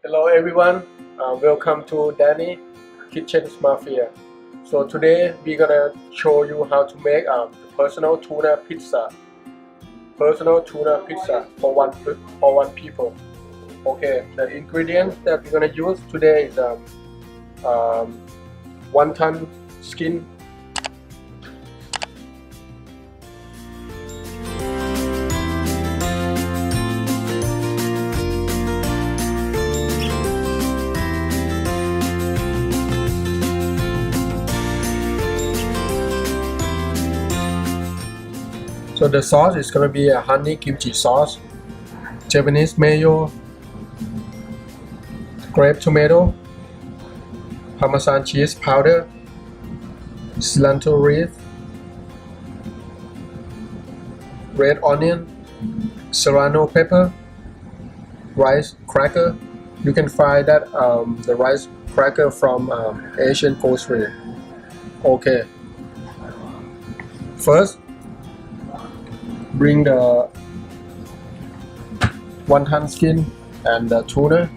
Hello everyone, welcome to Danny Kitchen Mafia. So today we're gonna show you how to make personal tuna pizza. Personal tuna pizza for one people. Okay, the ingredients that we're gonna use today is wonton skin. So the sauce is gonna be a honey kimchi sauce, Japanese mayo, grape tomato, Parmesan cheese powder, cilantro leaf, red onion, Serrano pepper, rice cracker. You can find that the rice cracker from Asian grocery. Okay. First, bring the wonton skin and the tuna.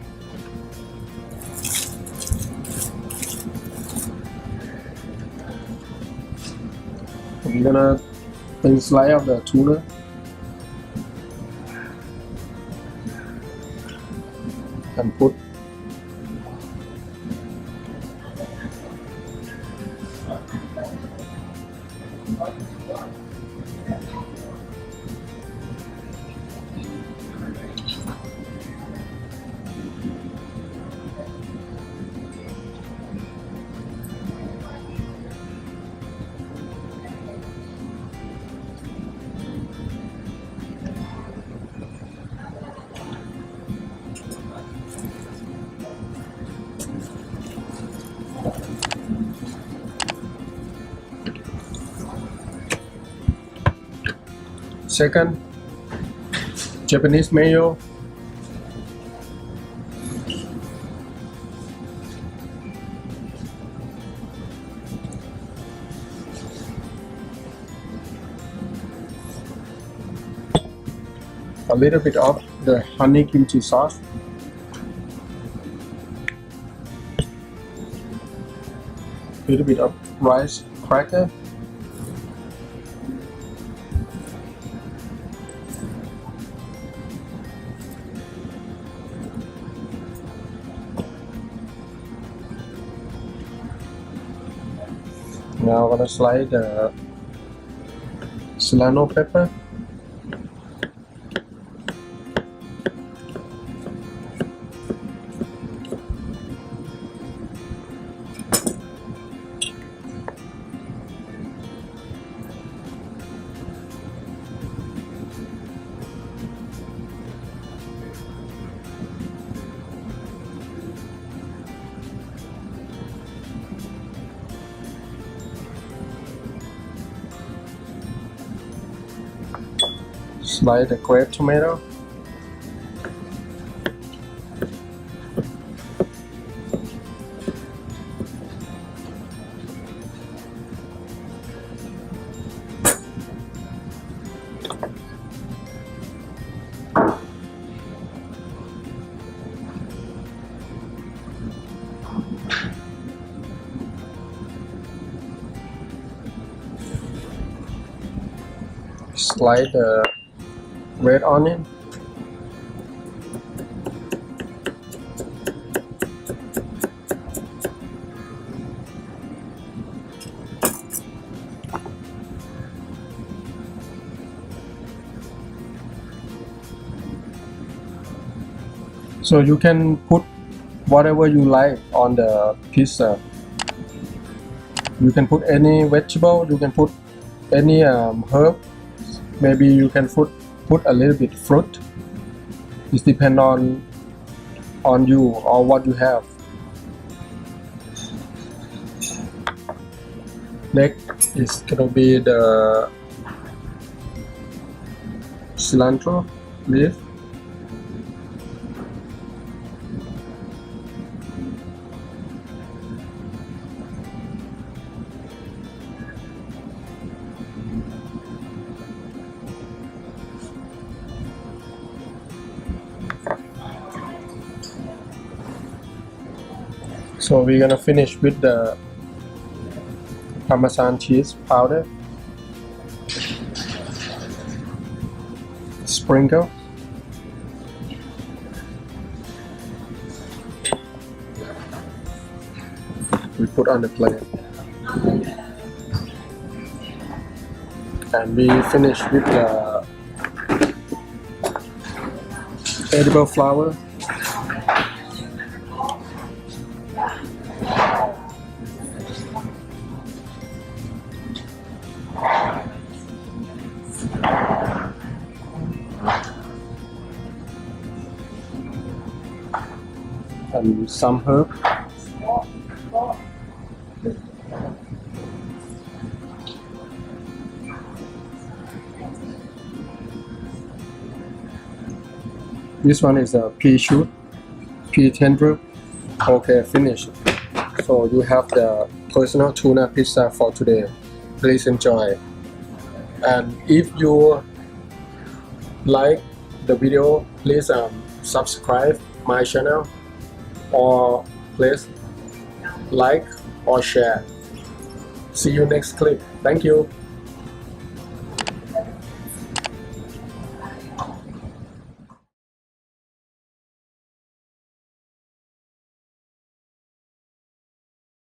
I'm gonna thin slice of the tuna. And put second, Japanese mayo, a little bit of the honey kimchi sauce, a little bit of rice cracker, now I'm gonna slice the Serrano pepper, slice the grape tomato, slice the red onion, so you can put whatever you like on the pizza. You can put any vegetable, you can put any herb, maybe you can put a little bit fruit. It depends on you or what you have. Next is gonna be the cilantro leaf. So we're gonna finish with the Parmesan cheese powder. Sprinkle. We put on the plate. And we finish with the edible flour. And some herb. This one is a pea shoot, pea tender. Okay, finished. So you have the personal tuna pizza for today. Please enjoy. And if you like the video, please subscribe my channel, or please like or share. See you next clip. Thank you.